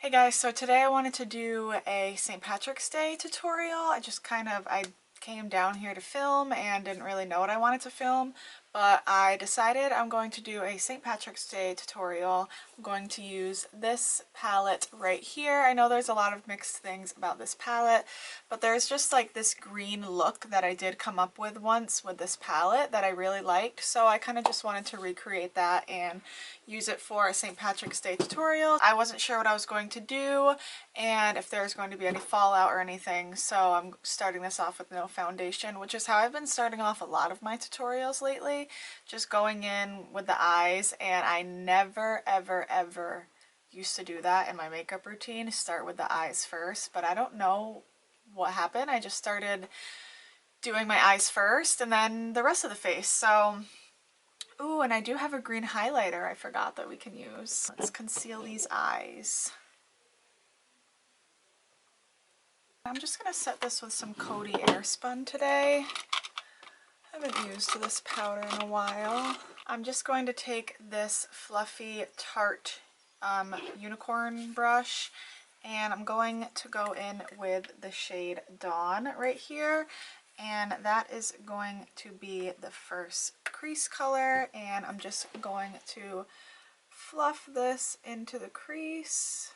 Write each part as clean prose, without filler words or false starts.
Hey guys, so today I wanted to do a St. Patrick's Day tutorial. I came down here to film and didn't really know what I wanted to film, but I decided I'm going to do a St. Patrick's Day tutorial. I'm going to use this palette right here. I know there's a lot of mixed things about this palette, but there's just like this green look that I did come up with once with this palette that I really liked, so I kind of just wanted to recreate that and use it for a St. Patrick's Day tutorial. I wasn't sure what I was going to do and if there's going to be any fallout or anything, so I'm starting this off with no foundation, which is how I've been starting off a lot of my tutorials lately, just going in with the eyes, and I never ever used to do that in my makeup routine, start with the eyes first, but I don't know what happened. I just started doing my eyes first and then the rest of the face. So ooh, and I do have a green highlighter I forgot that we can use. Let's conceal these eyes. I'm just going to set this with some Coty Airspun today. I haven't used this powder in a while. I'm just going to take this fluffy Tarte unicorn brush, and I'm going to go in with the shade Dawn right here, and that is going to be the first crease color, and I'm just going to fluff this into the crease.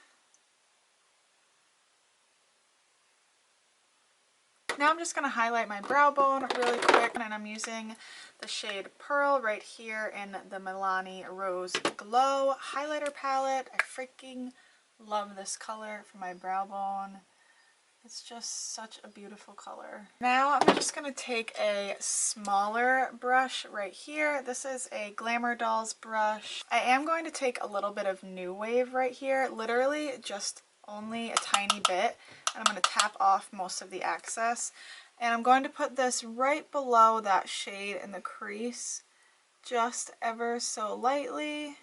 Now I'm just going to highlight my brow bone really quick, and I'm using the shade Pearl right here in the Milani Rose Glow highlighter palette. I freaking love this color for my brow bone. It's just such a beautiful color. Now I'm just going to take a smaller brush right here. This is a Glamour Dolls brush. I am going to take a little bit of New Wave right here, literally just only a tiny bit, and I'm going to tap off most of the excess. And I'm going to put this right below that shade in the crease, just ever so lightly.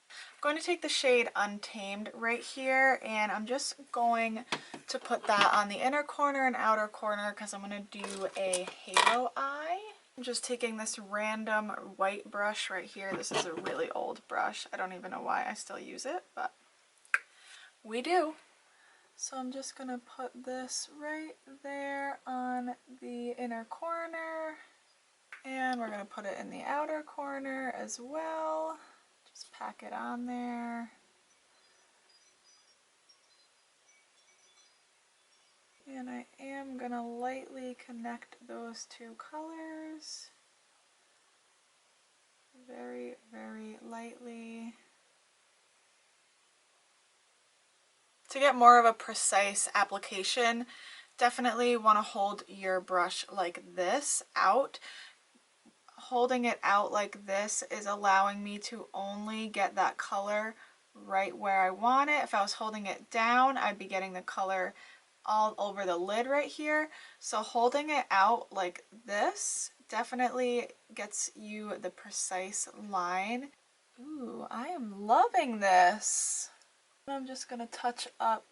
I'm going to take the shade Untamed right here, and I'm just going to put that on the inner corner and outer corner because I'm going to do a halo eye. I'm just taking this random white brush right here. This is a really old brush. I don't even know why I still use it, but we do. So I'm just going to put this right there on the inner corner, and we're going to put it in the outer corner as well. Just pack it on there. And I am going to lightly connect those two colors. Very, very lightly. To get more of a precise application, definitely want to hold your brush like this out. Holding it out like this is allowing me to only get that color right where I want it. If I was holding it down, I'd be getting the color all over the lid right here. So holding it out like this definitely gets you the precise line. Ooh, I am loving this. I'm just going to touch up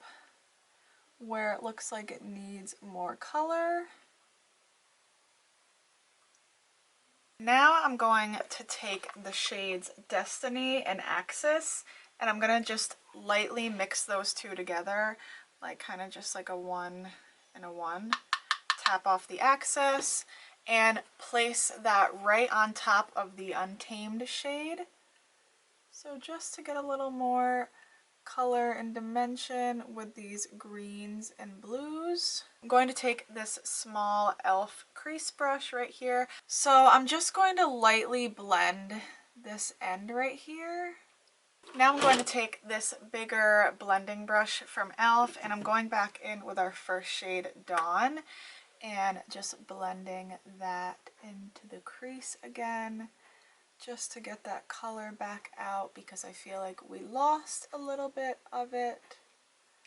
where it looks like it needs more color. Now I'm going to take the shades Destiny and Axis, and I'm going to just lightly mix those two together, like kind of just like a 1 and a 1. Tap off the Axis and place that right on top of the Untamed shade. So just to get a little more color and dimension with these greens and blues. I'm going to take this small e.l.f. crease brush right here. So I'm just going to lightly blend this end right here. Now I'm going to take this bigger blending brush from e.l.f. and I'm going back in with our first shade Dawn and just blending that into the crease again, just to get that color back out because I feel like we lost a little bit of it.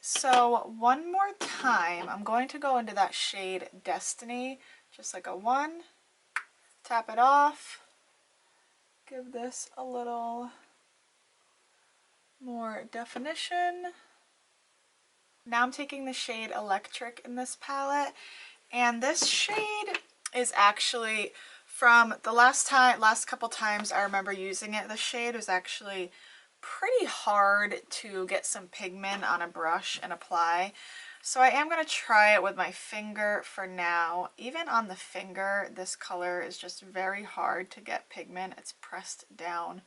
So one more time, I'm going to go into that shade Destiny, just like a 1, tap it off, give this a little more definition. Now I'm taking the shade Electric in this palette, and this shade is actually From the last couple times I remember using it, the shade was actually pretty hard to get some pigment on a brush and apply. So I am going to try it with my finger for now. Even on the finger, this color is just very hard to get pigment. It's pressed down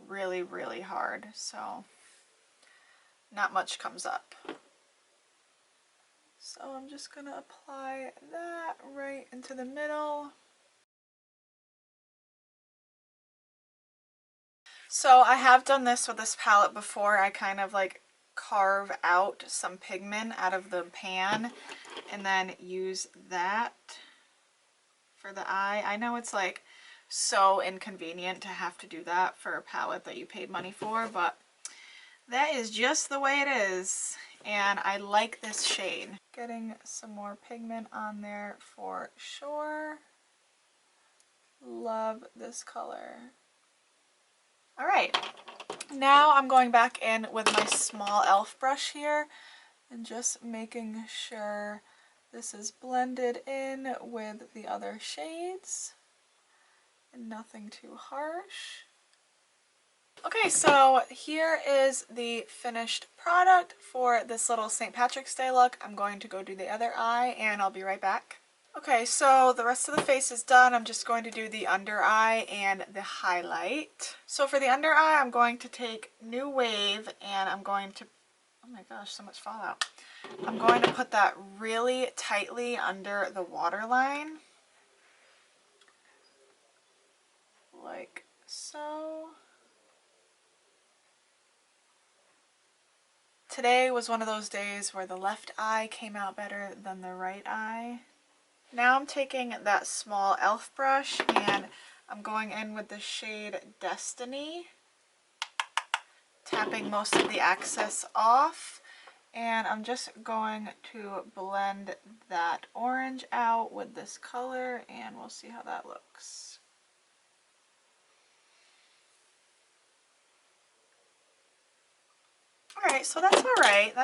really, really hard, so not much comes up. So I'm just going to apply that right into the middle. So I have done this with this palette before. I kind of like carve out some pigment out of the pan and then use that for the eye. I know it's like so inconvenient to have to do that for a palette that you paid money for, but that is just the way it is, and I like this shade. Getting some more pigment on there for sure. Love this color. All right, now I'm going back in with my small e.l.f. brush here and just making sure this is blended in with the other shades and nothing too harsh. Okay, so here is the finished product for this little St. Patrick's Day look. I'm going to go do the other eye and I'll be right back. Okay, so the rest of the face is done. I'm just going to do the under eye and the highlight. So for the under eye, I'm going to take New Wave and I'm going to, oh my gosh, so much fallout. I'm going to put that really tightly under the waterline, like so. Today was one of those days where the left eye came out better than the right eye. Now I'm taking that small e.l.f. brush and I'm going in with the shade Destiny, tapping most of the excess off, and I'm just going to blend that orange out with this color and we'll see how that looks. Alright, so that's alright.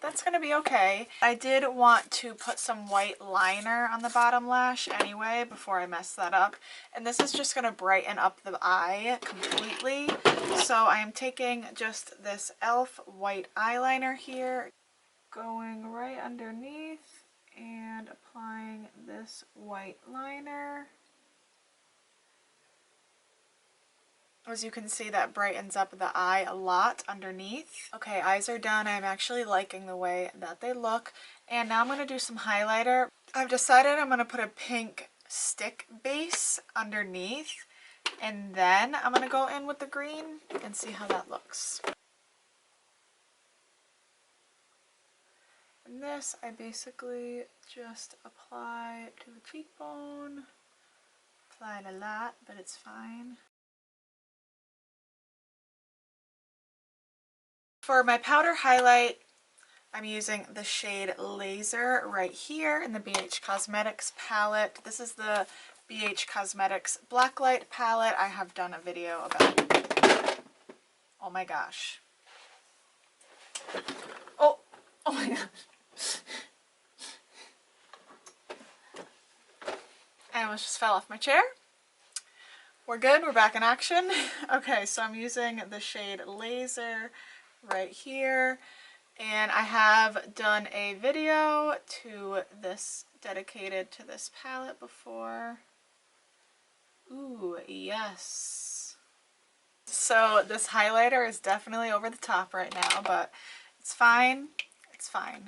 That's gonna be okay. I did want to put some white liner on the bottom lash anyway before I mess that up. And this is just gonna brighten up the eye completely. So I am taking just this e.l.f. white eyeliner here, going right underneath and applying this white liner. As you can see, that brightens up the eye a lot underneath. Okay, eyes are done. I'm actually liking the way that they look. And now I'm going to do some highlighter. I've decided I'm going to put a pink stick base underneath. And then I'm going to go in with the green and see how that looks. And this I basically just apply to the cheekbone. Apply it a lot, but it's fine. For my powder highlight, I'm using the shade Laser right here in the BH Cosmetics palette. This is the BH Cosmetics Blacklight palette. I have done a video about it. Oh my gosh. Oh my gosh. I almost just fell off my chair. We're good, we're back in action. Okay, so I'm using the shade Laser right here, and I have done a video to this dedicated to this palette before. Ooh, yes. So this highlighter is definitely over the top right now, but it's fine. It's fine.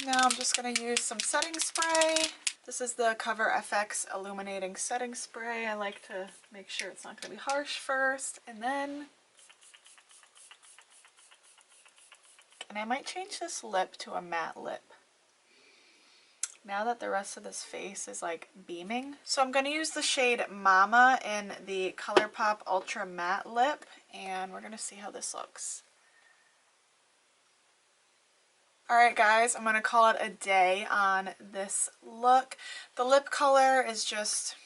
Now I'm just going to use some setting spray. This is the Cover FX Illuminating Setting Spray. I like to make sure it's not going to be harsh first, and then I might change this lip to a matte lip now that the rest of this face is like beaming. So I'm going to use the shade Mama in the ColourPop Ultra Matte Lip, and we're going to see how this looks. Alright guys, I'm going to call it a day on this look. The lip color is just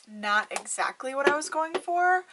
not exactly what I was going for,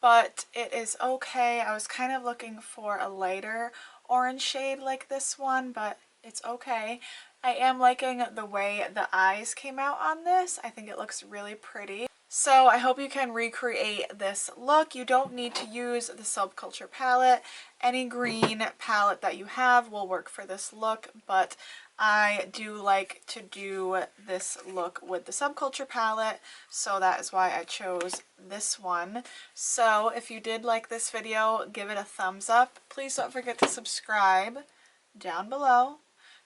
but it is okay. I was kind of looking for a lighter orange shade like this one, but it's okay. I am liking the way the eyes came out on this. I think it looks really pretty. So I hope you can recreate this look. You don't need to use the Subculture palette. Any green palette that you have will work for this look, but I do like to do this look with the Subculture palette, so that is why I chose this one. So if you did like this video, give it a thumbs up. Please don't forget to subscribe down below.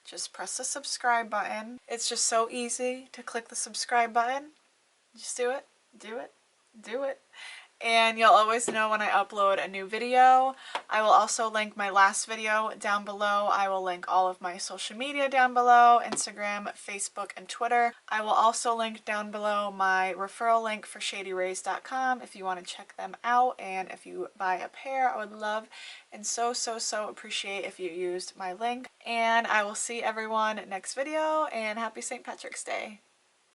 Just press the subscribe button. It's just so easy to click the subscribe button. Just do it. Do it, do it, and you'll always know when I upload a new video. I will also link my last video down below. I will link all of my social media down below, Instagram, Facebook, and Twitter. I will also link down below my referral link for shadyrays.com if you want to check them out, and if you buy a pair, I would love and so appreciate if you used my link. And I will see everyone next video, and happy St. Patrick's Day.